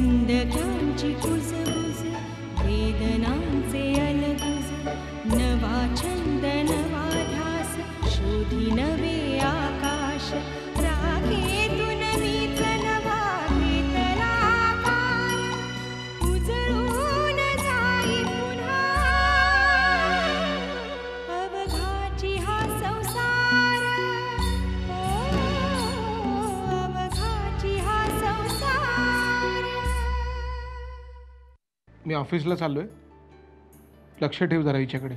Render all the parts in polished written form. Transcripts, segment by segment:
मुंडक्यांची कुजबुज, वेदनांचे अलगुज, नवा छंद नवा ध्यास, शोधी नवे आकाश, राखेतून मीच नवा घेतला आकार, उजळून जाई पुन्हा अवघाची हा संसार, अवघाची हा संसार. मी ऑफिसला चाललोय, लक्ष ठेव जरा हिच्याकडे.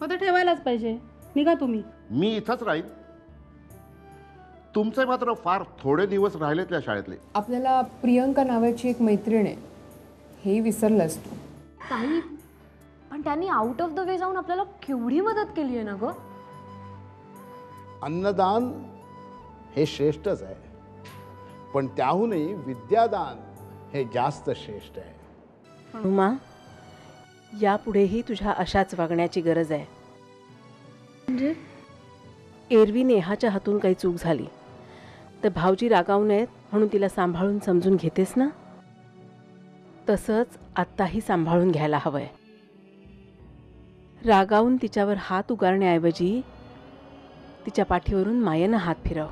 हो तर ठेवायलाच पाहिजे. निघा तुम्ही. मी इथंच राहीन. तुमचे मात्र फार थोडे दिवस राहिलेत या शाळेतले. आपल्याला प्रियंका नावाची एक मैत्रीण आहे, हे विसरलास तू. ताई, पण त्यांनी आउट ऑफ द वे जाऊन आपल्याला केवढी मदत केली आहे ना ग. अन्नदान हे श्रेष्ठच आहे, पण त्याहूनही विद्यादान हे जास्त श्रेष्ठ आहे. उमा, यापुढेही तुझ्या अशाच वागण्याची गरज आहे. म्हणजे एरवी नेहाच्या हातून काही चूक झाली तर भाऊजी रागावू नयेत म्हणून तिला सांभाळून समजून घेतेस ना, तसंच आत्ताही सांभाळून घ्यायला हवंय. रागावून तिच्यावर हात उगारण्याऐवजी तिच्या पाठीवरून मायेनं हात फिरव.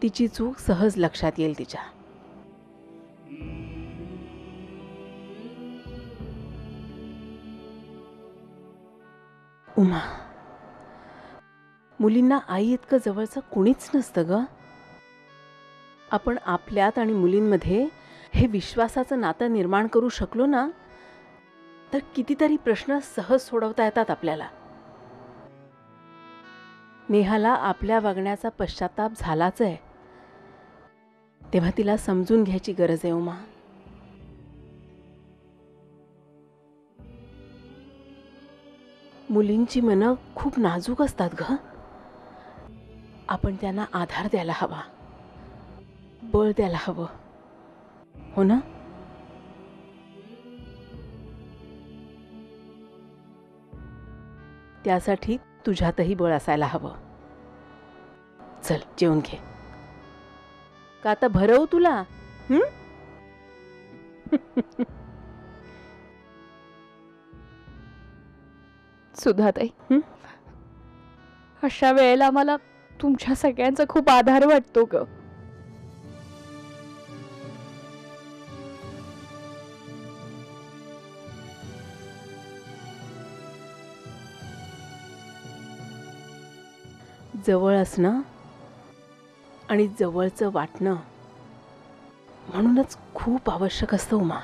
तिची चूक सहज लक्षात येईल तिच्या. उमा, मुलींना आई इतकं जवळचं कुणीच नसतं ग. आपण आपल्यात आणि मुलींमध्ये हे विश्वासाचं नातं निर्माण करू शकलो ना, तर कितीतरी प्रश्न सहज सोडवता येतात आपल्याला. नेहाला आपल्या वागण्याचा पश्चाताप झालाच आहे, तेव्हा तिला समजून घ्यायची गरज आहे. उमा, मुलींची मनं खूप नाजूक असतात ग. आपण त्यांना आधार द्यायला हवा, बळ द्यायला हवं, हो ना? त्यासाठी तुझ्यातही बळ असायला हवं. चल जेवून घे. का आता भरवू तुला? सुधाताई, अशा वेळेला मला तुमच्या सगळ्यांचा खूप आधार वाटतो ग. जवळ असणं आणि जवळचं वाटणं म्हणूनच खूप आवश्यक असतं उमा.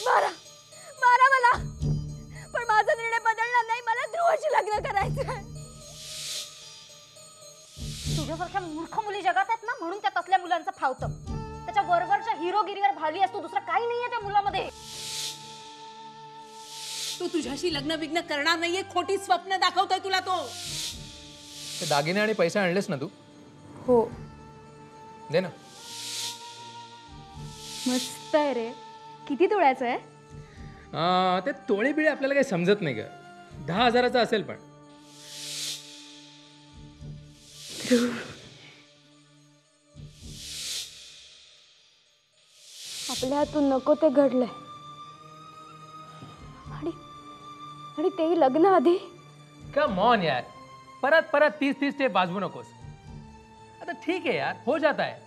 मारा मारा मला, पण माझा निर्णय बदलणार नाही. मला ध्रुवशी लग्न करायचंय. तुझ्यासारख्या मूर्ख मुली जगात आहेत ना, म्हणून त्या तसल्या मुलांचं फावतं. त्याच्या वरवरच्या हिरोगिरीवर भाळली असतो, दुसरं काही नाहीये त्या मुलामध्ये. तो तुझ्याशी लग्न विग्न करणार नाहीये, खोटी स्वप्न दाखवतोय तुला तो. ते दागिने आणि पैसे आणलेस ना तू? हो. दे ना. मस्त आहे रे. किती तोळ्याचं आहे? ते तोळे बिळे आपल्याला काही समजत नाही ग. 10,000चा असेल पण. आपल्या हातून नको ते घडलंय, आणि तेही लग्न आधी. कम ऑन यार, परत परत 30 स्टेप वाजवू नकोस. आता ठीक आहे यार, हो जाता है.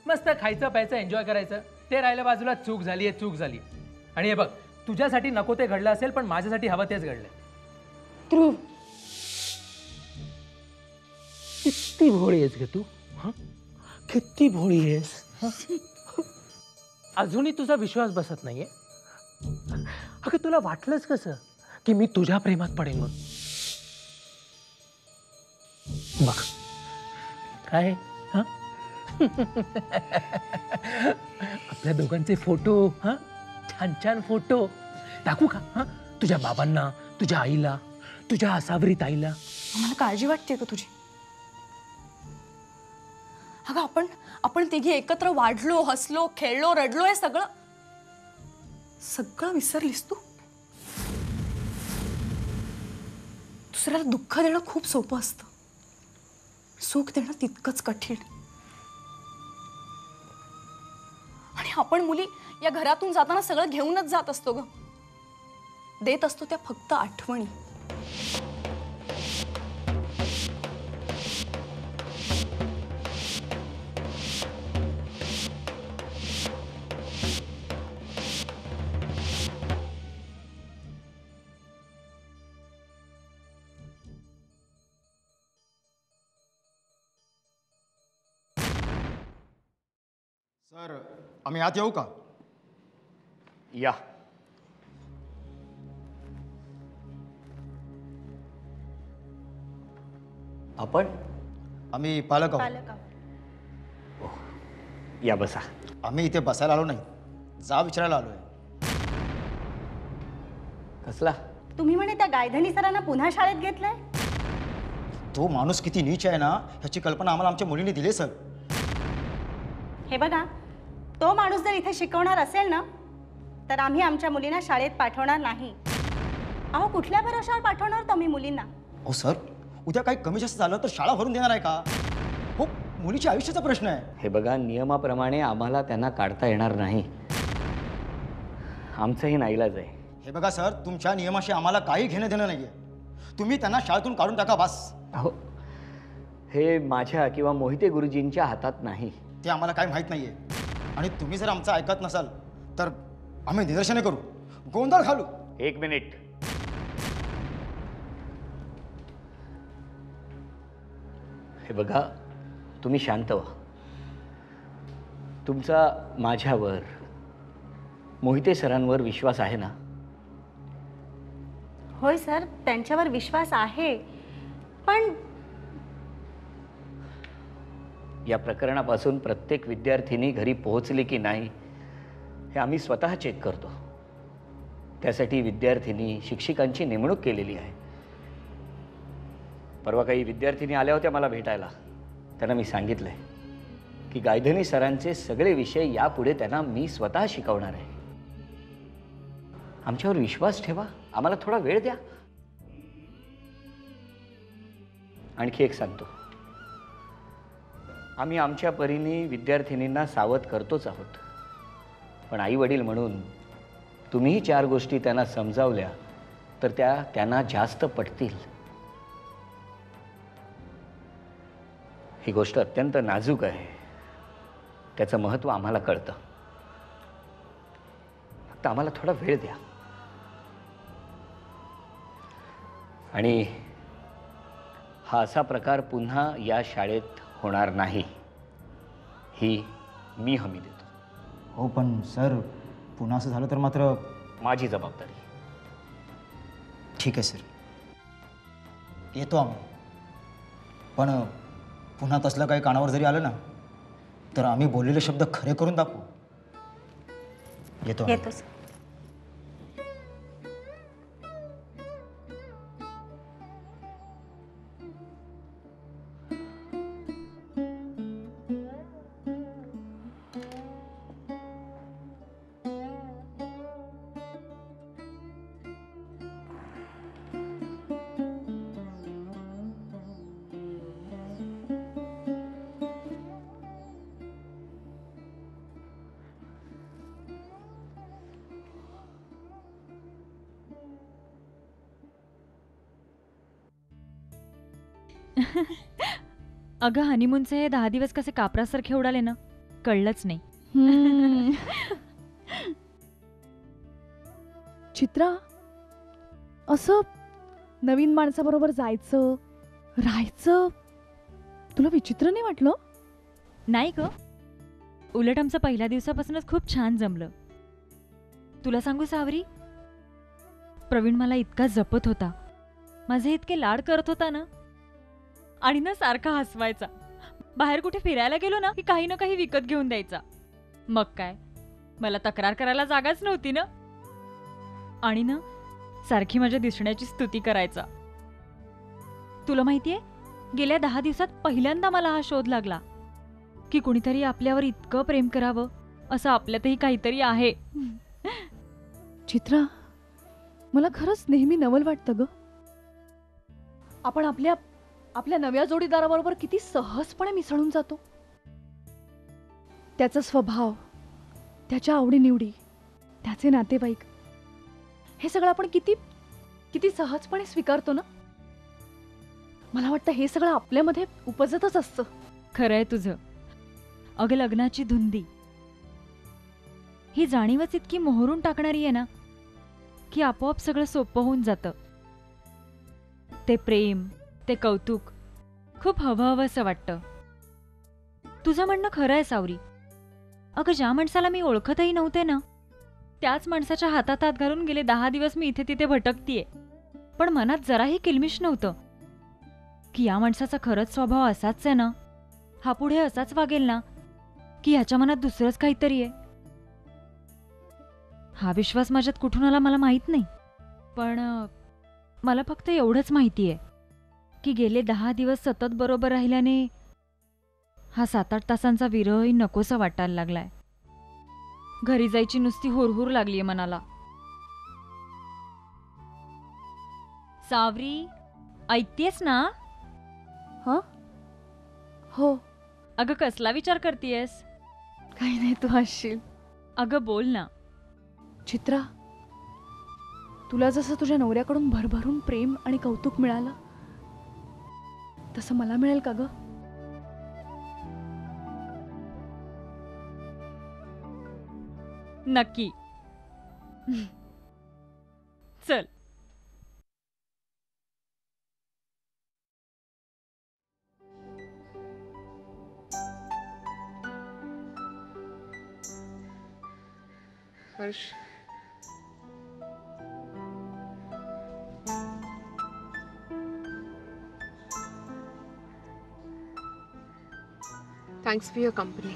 मस्त खायचं प्यायचं एन्जॉय करायचं. ते राहिलं बाजूला. चूक झाली आहे, चूक झाली. आणि हे बघ, तुझ्यासाठी नको ते घडलं असेल, पण माझ्यासाठी हवं तेच घडलंय. ध्रुव, किती भोळी आहेस ग तू. किती भोळी आहेस. अजूनही तुझा विश्वास बसत नाहीये. अगं तुला वाटलंच कसं की मी तुझ्या प्रेमात पडेन म्हणून. बघ काय आपल्या दोघांचे फोटो, हा छान छान फोटो टाकू का? हा तुझ्या बाबांना, तुझ्या आईला, तुझ्या सावरी ताईला. मला काळजी वाटते का तुझी? अगं आपण तिघी एकत्र वाढलो, हसलो, खेळलो, रडलो, हे सगळं विसरलीस तू? दुसऱ्याला दुःख देणं खूप सोपं असतं, सुख देणं तितकंच कठीण. आणि आपण मुली या घरातून जाताना सगळं घेऊनच जात असतो ग. देत असतो त्या फक्त आठवणी. सर, आम्ही आत येऊ का? या. आपण? आम्ही पालक आहोत. या बसा. आम्ही इथे बसायला आलो नाही, जा विचारायला आलोय. कसला? तुम्ही म्हणे त्या गायधनी सरांना पुन्हा शाळेत घेतलंय? तो माणूस किती नीच आहे ना, ह्याची कल्पना आम्हाला आमच्या मुलींनी दिली सर. हे बघा, तो माणूस जर इथे शिकवणार असेल ना, तर आम्ही आमच्या मुलींना शाळेत पाठवणार नाही. अहो, कुठल्या भरोशावर पाठवणार तुम्ही मुलींना? हो सर, उद्या काही कमी जास्त झालं तर शाळा भरून देणार आहे का? हो, मुलीच्या आयुष्याचा प्रश्न आहे. हे बघा, नियमाप्रमाणे आम्हाला त्यांना काढता येणार नाही. आमचंही नाईलाज आहे. हे बघा सर, तुमच्या नियमाशी आम्हाला काही घेणं देणं नाहीये. तुम्ही त्यांना शाळेतून काढून टाका बस. हो, हे माझ्या किंवा मोहिते गुरुजींच्या हातात नाही. ते आम्हाला काही माहीत नाहीये. आणि तुम्ही जर आमचं ऐकत नसाल तर आम्ही निदर्शने करू, गोंधळ घालू. एक मिनिट. हे बघा, तुम्ही शांत व्हा. तुमचा माझ्यावर, मोहिते सरांवर विश्वास आहे ना? होय सर, त्यांच्यावर विश्वास आहे, पण या प्रकरणापासून प्रत्येक विद्यार्थिनी घरी पोहोचली की नाही हे आम्ही स्वतः चेक करतो. त्यासाठी विद्यार्थिनी शिक्षिकांची नेमणूक केलेली आहे. परवा काही विद्यार्थिनी आल्या होत्या मला भेटायला. त्यांना मी सांगितलंय की गायधनी सरांचे सगळे विषय यापुढे त्यांना मी स्वतः शिकवणार आहे. आमच्यावर विश्वास ठेवा, आम्हाला थोडा वेळ द्या. आणखी एक सांगतो, आम्ही आमच्या परीने विद्यार्थिनींना सावध करतोच आहोत. पण आई वडील म्हणून तुम्हीही 4 गोष्टी त्यांना समजावल्या तर त्या त्यांना जास्त पटतील. ही गोष्ट अत्यंत नाजूक आहे, त्याचं महत्त्व आम्हाला कळतं. फक्त आम्हाला थोडा वेळ द्या. आणि हा असा प्रकार पुन्हा या शाळेत होणार नाही, ही मी हमी देतो. हो, पण सर, पुन्हा असं झालं तर मात्र माझी जबाबदारी. ठीक आहे सर, येतो आम्ही. पण पुन्हा तसलं काही कानावर जरी आलं ना तर आम्ही बोललेले शब्द खरे करून दाखवू. येतो. येतोच. अगं, हनीमूनचे हे 10 दिवस कसे कापरासारखे उडाले ना, कळलंच नाही. चित्रा, असं नवीन माणसाबरोबर जायचं, राहायचं, तुला विचित्र नाही वाटलं? नाही ग, उलट आमचं पहिल्या दिवसापासूनच खूप छान जमलं. तुला सांगू सावरी, प्रवीण मला इतका जपत होता, माझे इतके लाड करत होता ना, आणि ना सारखा हसवायचा. बाहेर कुठे फिरायला गेलो ना की काही ना काही विकत घेऊन द्यायचा. मग काय, मला तक्रार करायला जागाच नव्हती ना. आणि ना सारखी माझ्या दिसण्याची स्तुती करायचा. तुला माहितीये, गेल्या 10 दिवसात पहिल्यांदा मला हा शोध लागला की कुणीतरी आपल्यावर इतकं प्रेम करावं, असं आपल्यातही काहीतरी आहे. चित्रा, मला खरंच नेहमी नवल वाटतं ग. आपण आपल्या आपल्या नव्या जोडीदाराबरोबर किती सहजपणे मिसळून जातो. त्याचा स्वभाव, त्याच्या आवडीनिवडी, त्याचे नातेवाईक, हे सगळं आपण किती किती सहजपणे स्वीकारतो ना. मला वाटतं हे सगळं आपल्यामध्ये उपजतच असतं. खरंय तुझं. अगं लग्नाची धुंदी ही जाणीवच इतकी मोहरून टाकणारी आहे ना की आपोआप सगळं सोपं होऊन जातं. ते प्रेम, ते कौतुक खूप हवं हवंसं वाटतं. तुझं म्हणणं खरं आहे सावरी. अगं ज्या माणसाला मी ओळखतही नव्हते ना, त्याच माणसाच्या हातात हात घालून गेले 10 दिवस मी इथे तिथे भटकतीये. पण मनात जराही किलमिश नव्हतं की या माणसाचा खरंच स्वभाव असाच आहे ना, हा पुढे असाच वागेल ना, की ह्याच्या मनात दुसरंच काहीतरी आहे. हा विश्वास माझ्यात कुठून आला मला माहित नाही. पण मला फक्त एवढंच माहिती आहे की गेले 10 दिवस सतत बरोबर राहिल्याने हा 7-8 तासांचा विरहही नकोसा वाटायला लागलाय. घरी जायची नुसती हुरहुर लागलीये मनाला. सावरी, ऐकतेस ना? हा, हो. अगं कसला विचार करतेयस? काही नाही, तू हसशील. अगं बोल ना. चित्रा, तुला जसं तुझ्या नवऱ्याकडून भरभरून प्रेम आणि कौतुक मिळालं तसं मला मिळेल का ग? नक्की. चल. Harsh, thanks for your company.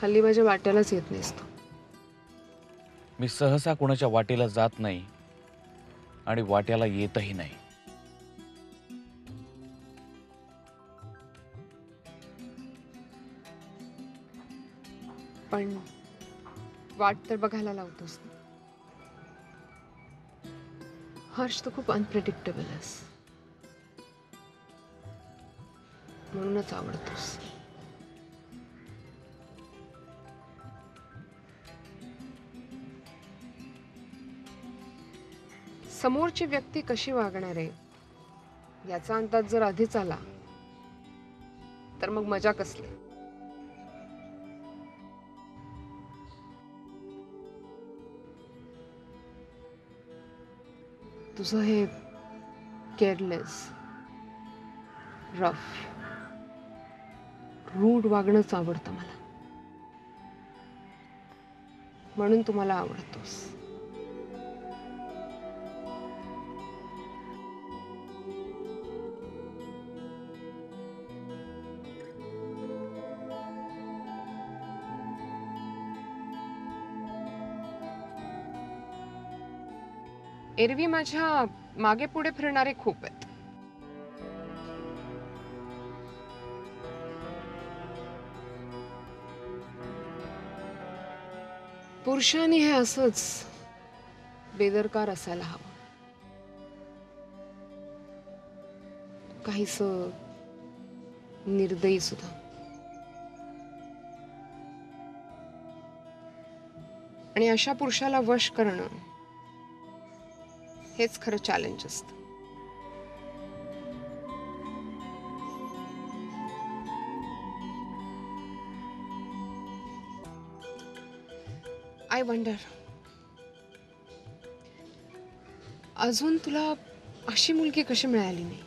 हल्ली माझ्या वाट्यालाच येत नाहीस तू. मी सहसा कोणाच्या वाटेला जात नाही आणि वाट्याला येतही नाही. पण वाट तर बघायला लावतोस ना. हर्ष, तू खूप अनप्रेडिक्टेबल आहेस, म्हणूनच आवडतोस. समोरची व्यक्ती कशी वागणार आहे याचा अंदाज जर आधीच आला तर मग मजा कसली. तुझं हे केअरलेस, रफ, रूड वागणंच आवडतं मला, म्हणून तू मला आवडतोस. एरवी माझ्या मागे पुढे फिरणारे खूप आहेत. पुरुषांनी हे असंच बेदरकार असायला हवं. काहीसं निर्दयी सुद्धा. आणि अशा पुरुषाला वश करणं हेच खरं चॅलेंज असतं. आय वंडर, अजून तुला अशी मुलगी कशी मिळाली नाही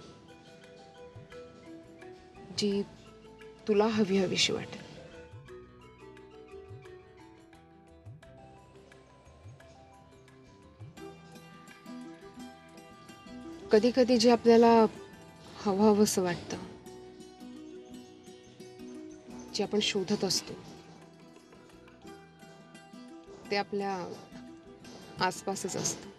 जी तुला हवी हवीशी वाटेल. कधी कधी जे आपल्याला हवंसं वाटतं, जे आपण शोधत असतो ते आपल्या आसपासच असतं.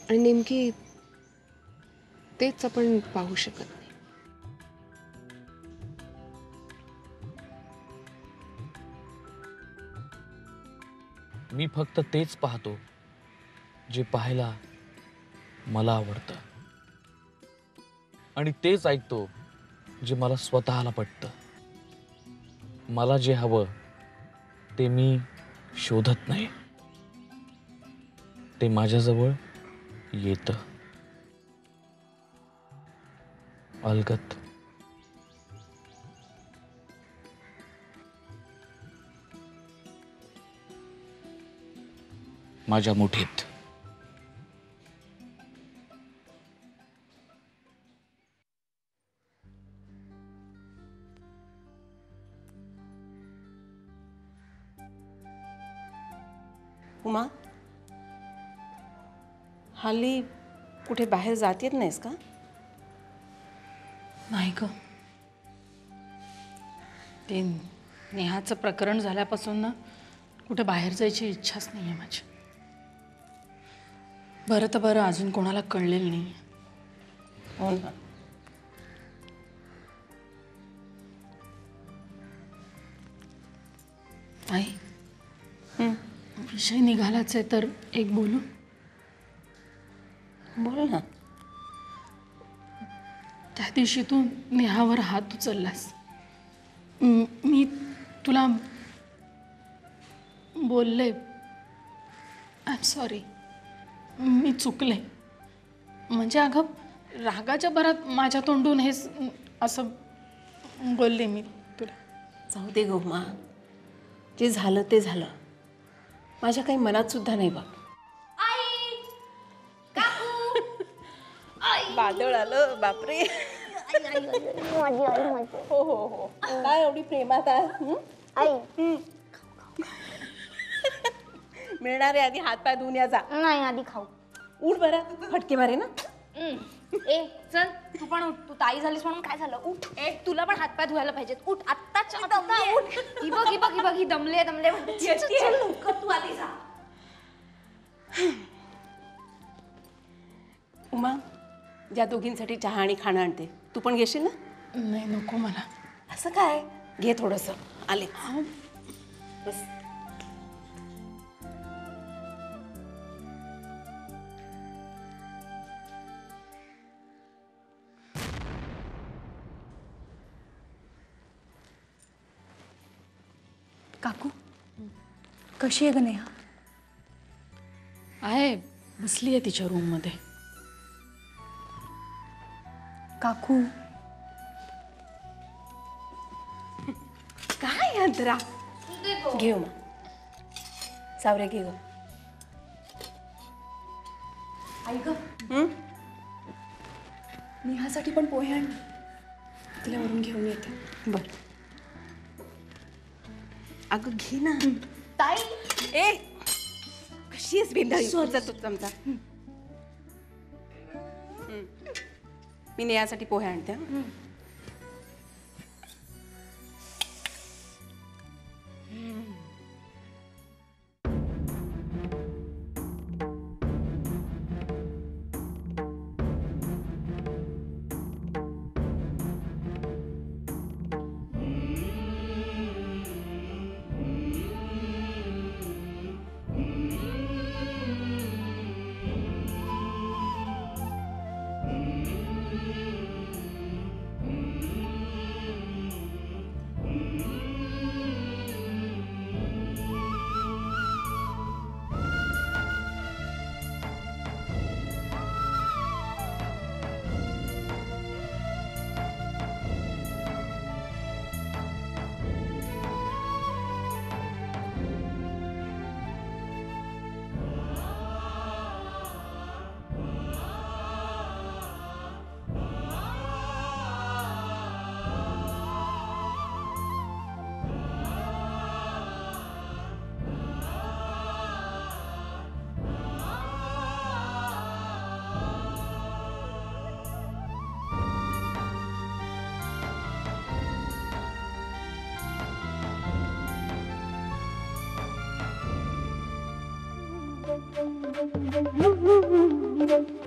आणि नेमकी तेच आपण पाहू शकत नाही. मी फक्त तेच पाहतो जे पाहायला मला आवडतं, आणि तेच ऐकतो जे मला स्वतःला पटतं. मला जे हवं ते मी शोधत नाही, ते माझ्याजवळ येतं अलगत. माझ्या मुठीत. उमा, हल्ली कुठे बाहेर जात येत नाहीस का? नाही ग, ते नेहाचं प्रकरण झाल्यापासून ना कुठे बाहेर जायची इच्छाच नाही आहे माझी. बरं तर बरं अजून कोणाला कळलेलं नाही. हो ना. आई, विषय निघालाच आहे तर एक बोलू? बोल ना. त्या दिवशी तू नेहावर हात उचललास, मी तुला बोलले आय एम सॉरी, मी चुकले. म्हणजे अगं रागाच्या भरात माझ्या तोंडून हे असं बोलले मी तुला. जाऊ दे गो मा, जे झालं ते झालं. माझ्या काही मनात सुद्धा नाही बघ. बादळ आलं बापरे. हो हो हो, काय एवढी प्रेमात आहे? मिळणारे आधी हात पाय धुवून या. जा. नाही, आधी खाऊ. उठ बरं, फटके मारे ना. ए चल, तू पण उठ. तू ताई झालीस म्हणून काय झालं? उठ. तुला पण हातपाय धुवायला पाहिजेत. उठ आत्ताच. उठ. ही बघ ही बघ ही बघ, ही दमले दमले म्हणते. चल लवकर, तू आधी जा. उमा, ज्या दोघींसाठी चहा आणि खाणं आणते, तू पण घेशील ना? नाही नको मला. असं काय, घे थोडंसं. आले बस. काकू कशी आहे ग नेहा? आहे, बसली आहे तिच्या रूममध्ये. काकू काय अंतरा, घेऊ मग. सावरे घे ग. आई ग, नेहासाठी पण पोहे आण. तिला वरून घेऊन येते. बर. अगं घे ना. ताई, ए कशी आहेस बिंदाई? जातो चमचा. मी नेहासाठी पोहे आणते. Thank you.